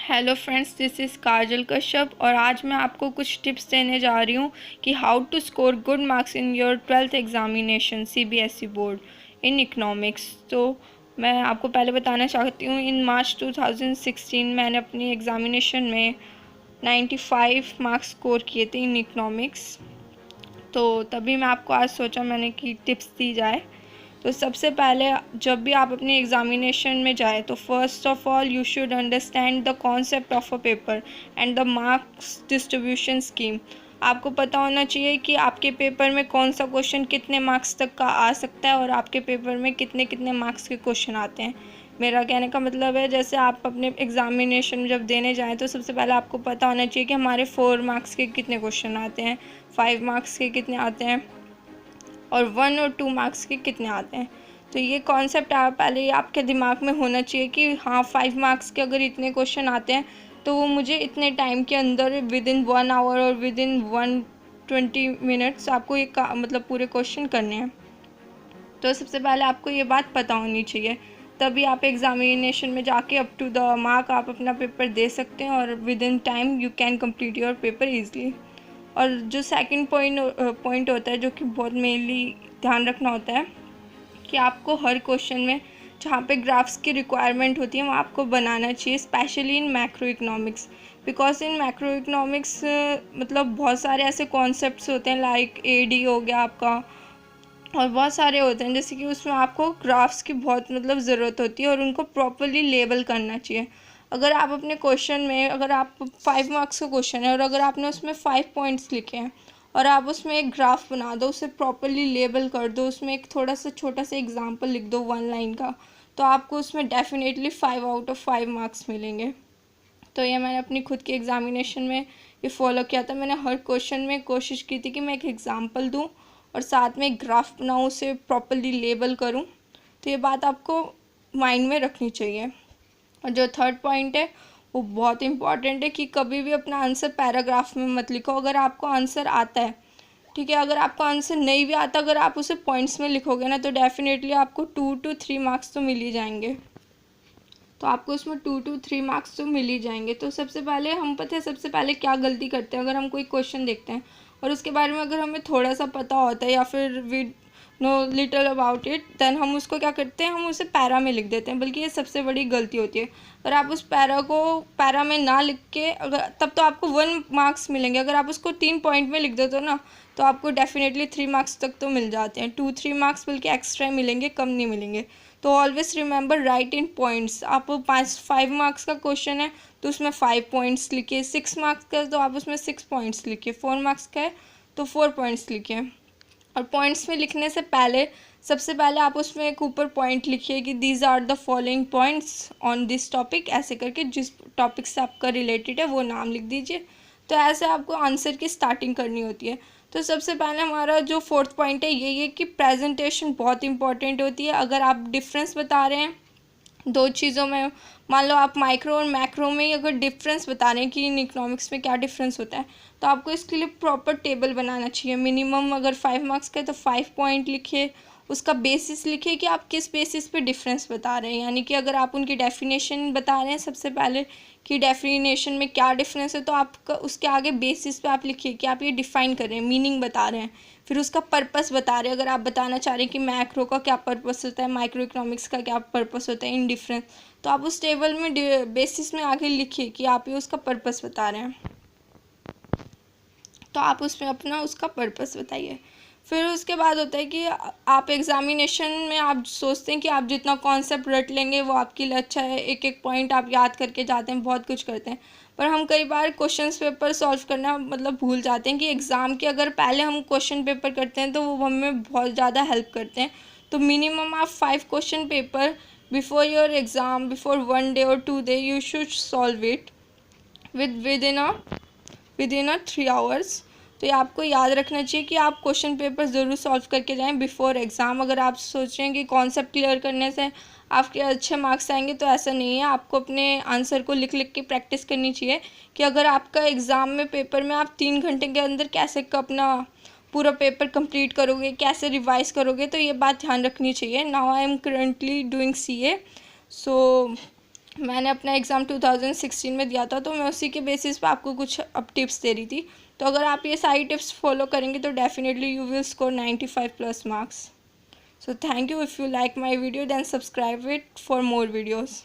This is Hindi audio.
हेलो फ्रेंड्स, दिस इज़ काजल कश्यप और आज मैं आपको कुछ टिप्स देने जा रही हूँ कि how to score good marks in your 12th examination CBSE board in economics. तो मैं आपको पहले बताना चाहती हूँ, इन मार्च 2016 मैंने अपनी एग्ज़ामिनेशन में 95 मार्क्स स्कोर किए थे इन इकोनॉमिक्स। तो तभी मैं आपको आज सोचा मैंने कि टिप्स दी जाए। तो सबसे पहले जब भी आप अपनी एग्ज़ामिनेशन में जाए तो first of all you should understand the concept of a paper and the marks distribution scheme. आपको पता होना चाहिए कि आपके पेपर में कौन सा क्वेश्चन कितने मार्क्स तक का आ सकता है और आपके पेपर में कितने कितने मार्क्स के क्वेश्चन आते हैं। मेरा कहने का मतलब है, जैसे आप अपने एग्ज़ामिनेशन जब देने जाएं तो सबसे पहले आपको पता होना चाहिए कि हमारे 4 मार्क्स के कितने क्वेश्चन आते हैं, 5 मार्क्स के कितने आते हैं और 1 और 2 मार्क्स के कितने आते हैं। तो ये कॉन्सेप्ट आप पहले आपके दिमाग में होना चाहिए कि हाँ, 5 मार्क्स के अगर इतने क्वेश्चन आते हैं तो वो मुझे इतने टाइम के अंदर विद इन 1 आवर और विद इन 120 मिनट्स आपको ये मतलब पूरे क्वेश्चन करने हैं। तो सबसे पहले आपको ये बात पता होनी चाहिए, तभी आप एग्ज़ामिनेशन में जाके अप टू द मार्क आप अपना पेपर दे सकते हैं और with in time you can complete your paper easily. और जो सेकंड पॉइंट होता है, जो कि बहुत मेनली ध्यान रखना होता है, कि आपको हर क्वेश्चन में जहाँ पे ग्राफ्स की रिक्वायरमेंट होती है वहाँ आपको बनाना चाहिए, specially in macro economics. Because in macro economics मतलब बहुत सारे ऐसे कॉन्सेप्ट्स होते हैं, लाइक एडी हो गया आपका, और बहुत सारे होते हैं, जैसे कि उसमें आपको ग्राफ्स की बहुत मतलब ज़रूरत होती है और उनको प्रॉपरली लेबल करना चाहिए। अगर आप अपने क्वेश्चन में, अगर आप 5 मार्क्स का क्वेश्चन है और अगर आपने उसमें 5 पॉइंट्स लिखे हैं और आप उसमें एक ग्राफ बना दो, उसे प्रॉपरली लेबल कर दो, उसमें एक थोड़ा सा छोटा सा एग्जांपल लिख दो 1 लाइन का, तो आपको उसमें डेफिनेटली 5 आउट ऑफ 5 मार्क्स मिलेंगे। तो ये मैंने अपनी खुद के एग्ज़ामिनेशन में ये फॉलो किया था। मैंने हर क्वेश्चन में कोशिश की थी कि मैं एक एग्ज़ाम्पल दूँ और साथ में एक ग्राफ बनाऊँ, उसे प्रॉपरली लेबल करूँ। तो ये बात आपको माइंड में रखनी चाहिए। और जो थर्ड पॉइंट है वो बहुत इंपॉर्टेंट है, कि कभी भी अपना आंसर पैराग्राफ में मत लिखो। अगर आपको आंसर आता है, ठीक है, अगर आपको आंसर नहीं भी आता, अगर आप उसे पॉइंट्स में लिखोगे ना तो डेफिनेटली आपको 2 to 3 मार्क्स तो मिल ही जाएंगे। तो आपको उसमें 2 to 3 मार्क्स तो मिल ही जाएंगे। तो सबसे पहले हम, पता है सबसे पहले क्या गलती करते हैं, अगर हम कोई क्वेश्चन देखते हैं और उसके बारे में अगर हमें थोड़ा सा पता होता है या फिर we know little about it, then हम उसको क्या करते हैं, हम उसे पैरा में लिख देते हैं। बल्कि ये सबसे बड़ी गलती होती है। अगर आप उस पैरा को पैरा में ना लिख के, अगर तब तो आपको 1 मार्क्स मिलेंगे। अगर आप उसको 3 पॉइंट में लिख देते हो ना तो आपको डेफिनेटली 3 मार्क्स तक तो मिल जाते हैं, 2-3 मार्क्स बल्कि एक्स्ट्रा मिलेंगे, कम नहीं मिलेंगे। तो ऑलवेज रिमेंबर राइट इन पॉइंट्स। आप 5 मार्क्स का क्वेश्चन है तो उसमें 5 पॉइंट्स लिखिए, 6 मार्क्स का तो आप उसमें 6 पॉइंट्स लिखिए, 4 मार्क्स का है तो 4 पॉइंट्स लिखिए। और पॉइंट्स में लिखने से पहले सबसे पहले आप उसमें एक ऊपर पॉइंट लिखिए कि these are the following points on this topic, ऐसे करके जिस टॉपिक से आपका रिलेटेड है वो नाम लिख दीजिए। तो ऐसे आपको आंसर की स्टार्टिंग करनी होती है। तो सबसे पहले हमारा जो फोर्थ पॉइंट है यही है कि प्रेजेंटेशन बहुत इंपॉर्टेंट होती है। अगर आप डिफरेंस बता रहे हैं दो चीज़ों में, मान लो आप माइक्रो और मैक्रो में ही अगर डिफरेंस बता रहे हैं कि इन इकोनॉमिक्स में क्या डिफरेंस होता है, तो आपको इसके लिए प्रॉपर टेबल बनाना चाहिए। मिनिमम अगर 5 मार्क्स का है तो 5 पॉइंट लिखिए, उसका बेसिस लिखिए कि आप किस बेसिस पे डिफरेंस बता रहे हैं। यानी कि अगर आप उनकी डेफिनेशन बता रहे हैं सबसे पहले कि डेफिनेशन में क्या डिफरेंस है, तो आपका उसके आगे बेसिस पे आप लिखिए कि आप ये डिफ़ाइन कर रहे हैं, मीनिंग बता रहे हैं। फिर उसका पर्पस बता रहे हैं, अगर आप बताना चाह रहे हैं कि मैक्रो का क्या पर्पस होता है, माइक्रो इकोनॉमिक्स का क्या पर्पस होता है इन डिफरेंस, तो आप उस टेबल में बेसिस में आगे लिखिए कि आप ये उसका पर्पस बता रहे हैं। तो आप उसमें अपना उसका पर्पस बताइए। फिर उसके बाद होता है कि आप एग्ज़ामिनेशन में आप सोचते हैं कि आप जितना कॉन्सेप्ट रट लेंगे वो आपके लिए अच्छा है, एक एक पॉइंट आप याद करके जाते हैं, बहुत कुछ करते हैं, पर हम कई बार क्वेश्चन पेपर सॉल्व करना मतलब भूल जाते हैं कि एग्ज़ाम के अगर पहले हम क्वेश्चन पेपर करते हैं तो वो हमें बहुत ज़्यादा हेल्प करते हैं। तो मिनिमम आप 5 question paper before your exam, before 1 day or 2 day you should solve it within a 3 hours। तो ये आपको याद रखना चाहिए कि आप क्वेश्चन पेपर ज़रूर सॉल्व करके जाएं बिफोर एग्ज़ाम। अगर आप सोच रहे हैं कि कॉन्सेप्ट क्लियर करने से आपके अच्छे मार्क्स आएंगे, तो ऐसा नहीं है। आपको अपने आंसर को लिख लिख के प्रैक्टिस करनी चाहिए कि अगर आपका एग्ज़ाम में पेपर में आप 3 घंटे के अंदर कैसे अपना पूरा पेपर कंप्लीट करोगे, कैसे रिवाइज करोगे, तो ये बात ध्यान रखनी चाहिए। Now I am currently doing CA, सो मैंने अपना एग्ज़ाम 2016 में दिया था, तो मैं उसी के बेसिस पे आपको कुछ अब टिप्स दे रही थी। तो अगर आप ये सारी टिप्स फॉलो करेंगे तो definitely you will score 95+ marks. So thank you. If you like my video, then subscribe it for more videos.